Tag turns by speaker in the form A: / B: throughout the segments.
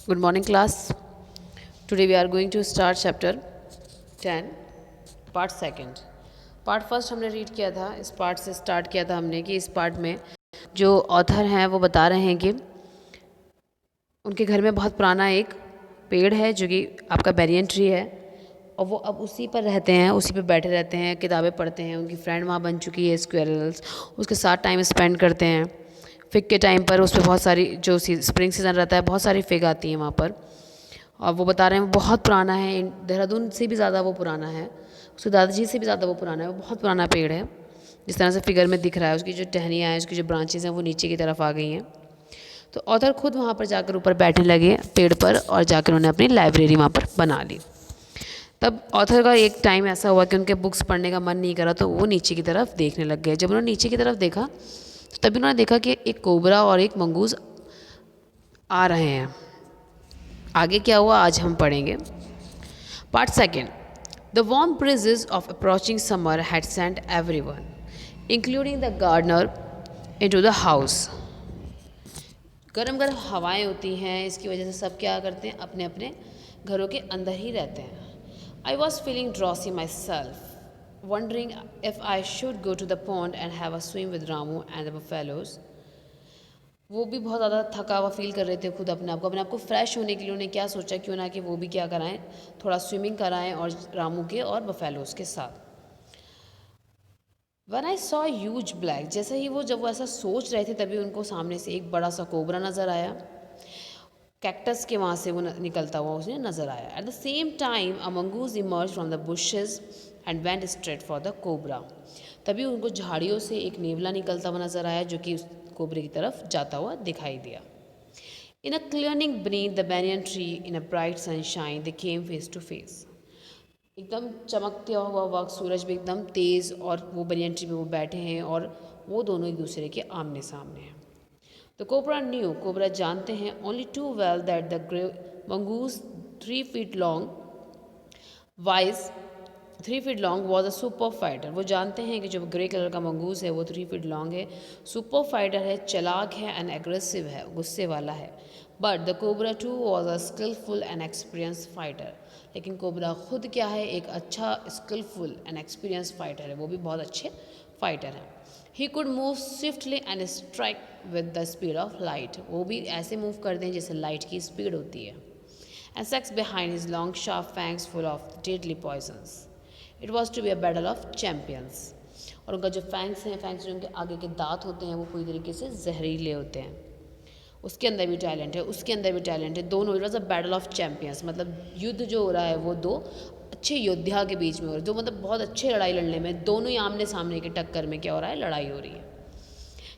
A: Good morning, class. Today we are going to start chapter 10, part second. Part first हमने read किया था, इस part से start किया था हमने कि इस पार्ट में जो ऑथर हैं वो बता रहे हैं कि उनके घर में बहुत पुराना एक पेड़ है जो कि आपका बैनियन ट्री है, और वो अब उसी पर रहते हैं, उसी पर बैठे रहते हैं, किताबें पढ़ते हैं। उनकी फ्रेंड वहाँ बन चुकी है स्क्वेरल्स, उसके साथ टाइम स्पेंड करते हैं। फिग के टाइम पर उस पर बहुत सारी जो स्प्रिंग सीज़न रहता है, बहुत सारी फिग आती हैं वहाँ पर। और वो बता रहे हैं वो बहुत पुराना है, देहरादून से भी ज़्यादा वो पुराना है, उसके दादाजी से भी ज़्यादा वो पुराना है। वो बहुत पुराना पेड़ है, जिस तरह से फिगर में दिख रहा है। उसकी जो टहनियाँ हैं, उसकी जो ब्रांचेज़ हैं, वो नीचे की तरफ आ गई हैं। तो ऑथर खुद वहाँ पर जाकर ऊपर बैठने लगे पेड़ पर, और जाकर उन्होंने अपनी लाइब्रेरी वहाँ पर बना ली। तब ऑथर का एक टाइम ऐसा हुआ कि उनके बुक्स पढ़ने का मन नहीं करा, तो वो नीचे की तरफ देखने लग गए। जब उन्होंने नीचे की तरफ देखा तो तभी उन्होंने देखा कि एक कोबरा और एक मंगूज़ आ रहे हैं। आगे क्या हुआ आज हम पढ़ेंगे। Part second. The warm breezes of approaching summer had sent everyone, including the gardener, into the house. गर्म गर्म हवाएं होती हैं, इसकी वजह से सब क्या करते हैं, अपने अपने घरों के अंदर ही रहते हैं। I was feeling drowsy myself, wondering if I should go to the pond and have a swim with Ramu and the buffaloes. वो भी बहुत ज़्यादा थका हुआ फील कर रहे थे खुद अपने आप को फ्रेश होने के लिए उन्हें क्या सोचा क्यों ना कि वो भी क्या कराएं, थोड़ा स्विमिंग कराएं और रामू के और बफेलोज के साथ। One I saw huge black, जैसे ही जब वो ऐसा सोच रहे थे तभी उनको सामने से एक बड़ा सा कोबरा नज़र आया। कैक्टस के वहाँ से वो निकलता हुआ उसे नज़र आया। Eight the same time a mongoose emerge from the bushes and went straight for the cobra. तभी उनको झाड़ियों से एक नेवला निकलता हुआ नज़र आया जो कि उस कोबरे की तरफ जाता हुआ दिखाई दिया। In a clearing beneath the banyan tree in a bright sunshine they came face to face. एकदम चमकता हुआ वक्त, सूरज भी एकदम तेज़, और वो बनियन ट्री पे वो बैठे हैं और वो दोनों एक दूसरे के आमने सामने हैं। द कोबरा न्यू, कोबरा जानते हैं, only too well that the grey mongoose 3 feet long wise 3 feet long was a super fighter. वो जानते हैं कि जो ग्रे कलर का मंगूज है वो 3 feet लॉन्ग है, सुपर फाइटर है, चालाक है एंड एग्रेसिव है, गुस्से वाला है। But the cobra too was a skilful and experience fighter. लेकिन कोबरा खुद क्या है, एक अच्छा स्किलफुल एंड एक्सपीरियंस फाइटर है, वो भी बहुत अच्छे फाइटर हैं। He could move swiftly and strike with the speed of light. वो भी ऐसे मूव करते हैं जैसे लाइट की स्पीड होती है। And sucks behind his long sharp fangs full of deadly poisons. It was to be a battle of champions. और उनका जो फैंग्स हैं, फैंग्स जो उनके आगे के दांत होते हैं वो पूरी तरीके से जहरीले होते हैं। उसके अंदर भी टैलेंट है, उसके अंदर भी टैलेंट है, दोनों। It was a battle of champions, मतलब युद्ध जो हो रहा है वो दो अच्छे योद्धा के बीच में हो रहा है, जो मतलब बहुत अच्छे लड़ाई लड़ने में, दोनों ही आमने सामने के टक्कर में क्या हो रहा है, लड़ाई हो रही है।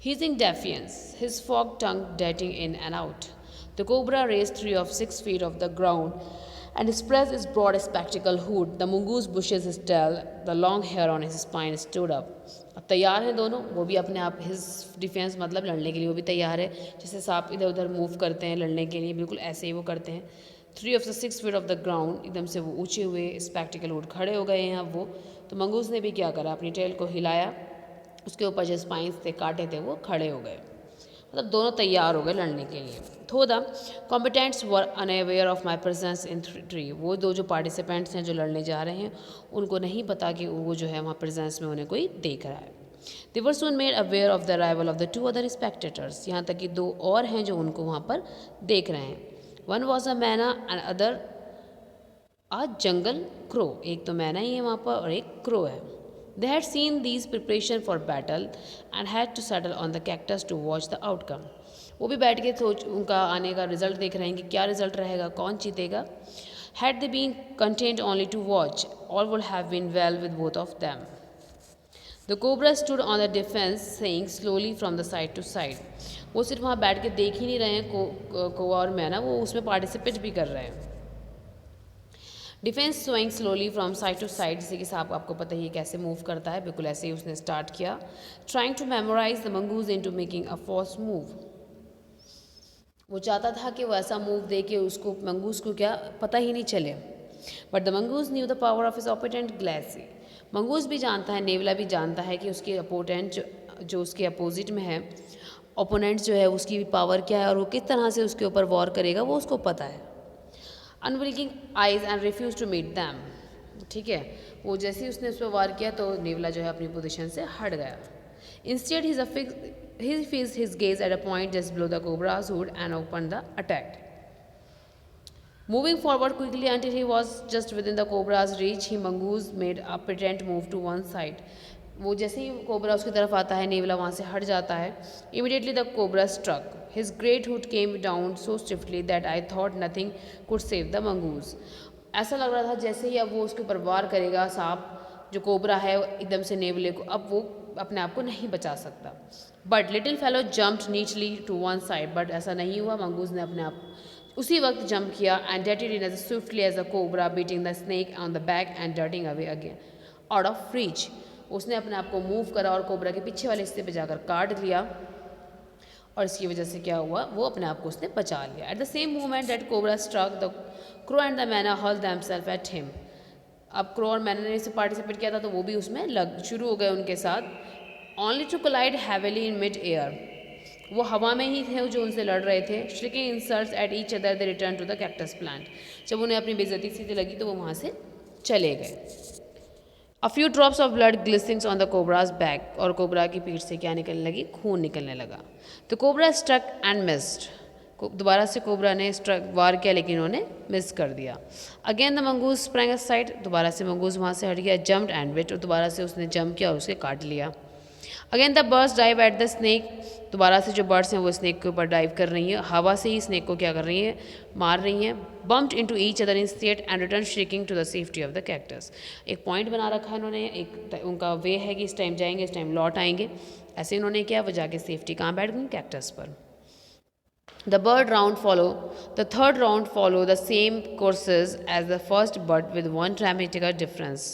A: Hissing defiance, his forked tongue darting in and out. The cobra raised 3 of 6 feet off the ground and spread its broad spectacled hood. The mongoose bushes his tail, the long hair on his spine stood up. अब तैयार हैं दोनों, वो भी अपने आप, his defence मतलब लड़ने के लिए वो भी तैयार है। जैसे सांप इधर उधर मूव करते हैं लड़ने के लिए, बिल्कुल ऐसे ही वो करते हैं। 3 of 6 feet of the ground, एकदम से वो ऊँचे हुए, स्पेक्टिकल हुड, खड़े हो गए हैं अब वो। तो मंगूस ने भी क्या करा, अपनी टेल को हिलाया, उसके ऊपर जो स्पाइंस थे, कांटे थे, वो खड़े हो गए, मतलब दोनों तैयार हो गए लड़ने के लिए। Though the combatants were unaware of my presence in tree. वो दो जो पार्टिसिपेंट्स हैं जो लड़ने जा रहे हैं, उनको नहीं पता कि वो जो है वहाँ प्रेजेंस में उन्हें कोई देख रहा है। They were soon made aware of the arrival of the 2 other spectators. यहाँ तक कि 2 और हैं जो उनको वहाँ पर देख रहे हैं। वन वॉज अ मैना and other a jungle crow. एक तो मैना ही है वहाँ पर और एक क्रो है। They had seen these preparation for battle and had to settle on the cactus to watch the outcome. वो भी बैठ के सोच, उनका आने का रिजल्ट देख रहे हैं कि क्या रिजल्ट रहेगा, कौन जीतेगा। Had they been content only to watch, all would have been well with both of them. The cobra stood on the defense, saying slowly from the side to side. वो सिर्फ वहाँ बैठ के देख ही नहीं रहे हैं, कोआ और मैना, वो उसमें पार्टिसिपेट भी कर रहे हैं। Defence swing slowly from side to side, जैसे कि साहब आपको पता ही कैसे मूव करता है, बिल्कुल ऐसे ही उसने स्टार्ट किया। Trying to memorise the mongoose into making a false move. वो चाहता था कि वो ऐसा मूव दे के उसको, मंगूज को क्या पता ही नहीं चले। But the mongoose knew the power of his opponent glassy. मंगूज भी जानता है, नेवला भी जानता है कि उसके अपोनेंट जो उसके अपोजिट में है, ओपोनेंट जो है उसकी पावर क्या है और वो किस तरह से उसके ऊपर वॉर करेगा वो उसको पता है। Unwilling eyes and refuse to meet them, ठीक है, वो जैसे ही उसने उस पर वार किया तो नेवला जो है अपनी पोजीशन से हट गया। Instead he fixed his gaze at a point just below the cobra's hood and opened the attack. Moving forward quickly until he was just within the cobra's reach, he mongoose made a pretend move to one side. वो जैसे ही cobra उसकी तरफ आता है नेवला वहाँ से हट जाता है। Immediately the cobra struck. His great hood came down so stiffly that I thought nothing could save the mongoose. ऐसा लग रहा था जैसे ही अब वो उसके ऊपर वार करेगा सांप जो कोबरा है एकदम से नेवले को, अब वो अपने आप को नहीं बचा सकता। But little fellow jumped nimbly to one side, but ऐसा नहीं हुआ, मंगूज ने अपने आप उसी वक्त जंप किया एंड डेटेड in as swiftly as a cobra beating the snake on the back and darting away again out of reach. उसने अपने आप को मूव करा और कोबरा के पीछे वाले हिस्से पे जाकर काट लिया और इसकी वजह से क्या हुआ, वो अपने आप को उसने बचा लिया। At the same moment that cobra struck the crow and the myna hurled themselves at him. अब क्रो और मैना ने इसे पार्टिसिपेट किया था तो वो भी उसमें लग शुरू हो गए उनके साथ। Only to collide heavily in mid air, वो हवा में ही थे जो उनसे लड़ रहे थे। Shrieking insults at each other they return to the cactus plant, जब उन्हें अपनी बेइज्जती सी लगी तो वो वहाँ से चले गए। A few drops of blood glistenings on the cobra's back, और कोबरा की पीठ से क्या निकलने लगी, खून निकलने लगा। तो कोबरा स्ट्रक एंड मिस्ड, दोबारा से कोबरा ने स्ट्रक वार किया लेकिन उन्होंने मिस कर दिया। Again the mongoose sprang aside, दोबारा से मंगूज वहाँ से हट गया। जम्प्ड एंड बिट, और दोबारा से उसने जंप किया और उसे काट लिया। Again the birds dive at the snake, दोबारा से जो बर्ड्स हैं वो स्नेक के ऊपर डाइव कर रही हैं, हवा से ही स्नेक को क्या कर रही हैं, मार रही हैं। Bumped into each other instead and return shrieking to the safety of the cactus. एक पॉइंट बना रखा है उन्होंने, एक उनका वे है कि इस टाइम जाएंगे इस टाइम लौट आएंगे। ऐसे उन्होंने किया, वो जाके सेफ्टी कहाँ बैठ गई, कैक्टस पर। The third round follow the same courses as the first but with one dramatic difference.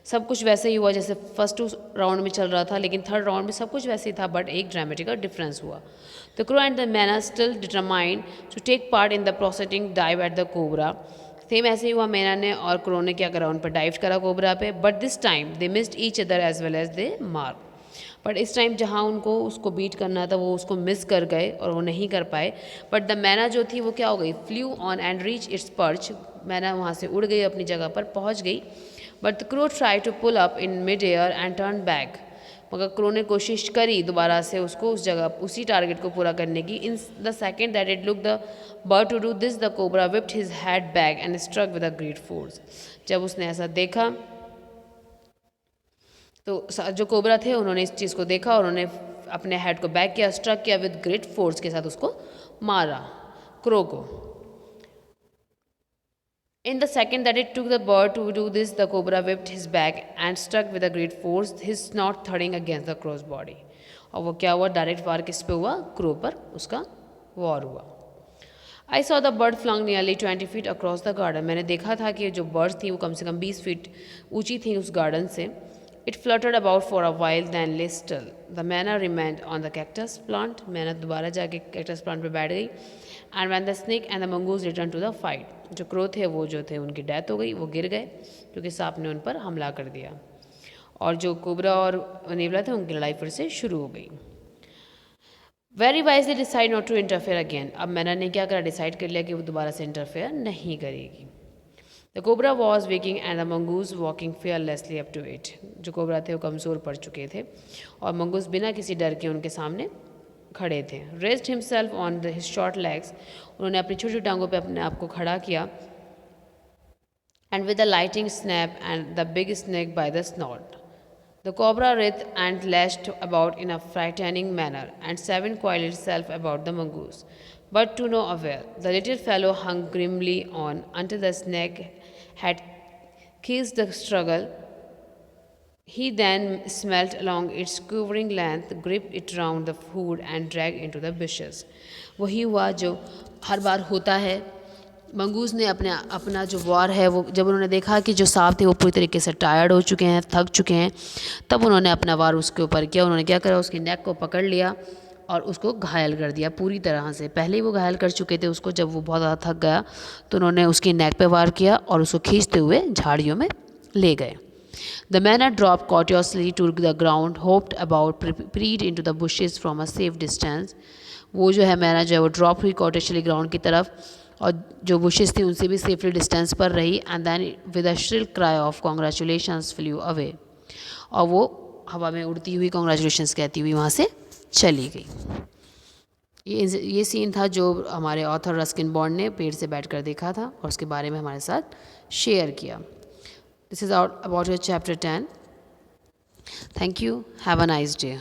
A: सब कुछ वैसे ही हुआ जैसे फर्स्ट राउंड में चल रहा था, लेकिन थर्ड राउंड में सब कुछ वैसे ही था बट एक ड्रामेटिक डिफरेंस हुआ। The crow and the myna still determined to take part in the processing dive at the cobra. Same ऐसे ही हुआ, मैना ने और क्रो ने क्या करा, उन पर डाइव करा कोबरा पे, but this time they missed each other as well as they mark. But इस टाइम जहाँ उनको उसको बीट करना था वो उसको मिस कर गए और वो नहीं कर पाए। बट द मैना जो थी वो क्या हो गई, flew on and reach its perch, myna वहाँ से उड़ गई, अपनी जगह पर पहुँच गई। But the crow try to pull up in mid air and turn back, मगर क्रो ने कोशिश करी दोबारा से उसको उस जगह उसी टारगेट को पूरा करने की। In the second that it look the bird to do this the cobra whipped his head back and struck with a great force. जब उसने ऐसा देखा तो जो कोबरा थे उन्होंने इस चीज़ को देखा और उन्होंने अपने हेड को बैक किया, स्ट्रक किया विद ग्रेट फोर्स के साथ उसको मारा क्रो को। In the second that it took the bird to do this, the cobra whipped his back and struck with a great force, his snout thudding against the crow's body. और वो क्या हुआ, direct वार किस पे हुआ, crow पर उसका war हुआ। I saw the bird flung nearly 20 feet across the garden. मैंने देखा था कि जो बर्ड्स थी वो कम से कम 20 फीट ऊंची थी उस गार्डन से। It fluttered about for a while, then lay still. The manna remained on the cactus plant. मैंने दोबारा जाके cactus plant पे बैठ गई। And when the snake and the mongoose returned to the fight, जो क्रो थे वो जो थे उनकी डेथ हो गई, वो गिर गए क्योंकि सांप ने उन पर हमला कर दिया। और जो कोबरा और नेवला थे उनकी लड़ाई फिर से शुरू हो गई। Very wisely decide not to interfere again. अब मैना ने क्या करा, डिसाइड कर लिया कि वो दोबारा से इंटरफेयर नहीं करेगी। The cobra was waking and the mongoose walking fearlessly up to it. जो कोबरा थे वो कमज़ोर पड़ चुके थे और मंगूज बिना किसी डर के उनके सामने खड़े थे। Raised himself on his short legs, उन्होंने अपनी छोटी टांगों पे अपने आप को खड़ा किया। And with the lighting snap and the big snake by the snout, the cobra writhed and lashed about in a frightening manner, and seven coiled itself about the mongoose, but to no avail. The little fellow hung grimly on until the snake had ceased the struggle. He then smelt along its quivering length, gripped it round the hood and dragged into the bushes. वही हुआ जो हर बार होता है। Mongoose ने अपना जो वार है वो जब उन्होंने देखा कि जो सांप थे वो पूरी तरीके से टायर्ड हो चुके हैं, थक चुके हैं, तब उन्होंने अपना वार उसके ऊपर किया। उन्होंने क्या करा, उसकी नेक को पकड़ लिया और उसको घायल कर दिया पूरी तरह से। पहले ही वो घायल कर चुके थे उसको, जब वो बहुत ज़्यादा थक गया तो उन्होंने उसकी नेक पे वार किया और उसको खींचते हुए झाड़ियों में ले गए। The manna dropped cautiously to the ground, hopped about, peered into the bushes from a safe distance. वो जो है मैना जो है वो ड्रॉप हुई cautiously ग्राउंड की तरफ, और जो बुशेस थी उनसे भी सेफली डिस्टेंस पर रही. And then with a shrill cry of congratulations flew away, और वो हवा में उड़ती हुई कॉन्ग्रेचुलेशंस कहती हुई वहाँ से चली गई. ये सीन था जो हमारे ऑथर रस्किन बॉन्ड ने पेड़ से बैठकर देखा था और उसके बारे में हमारे साथ शेयर किया. This is about your chapter 10. Thank you. Have a nice day.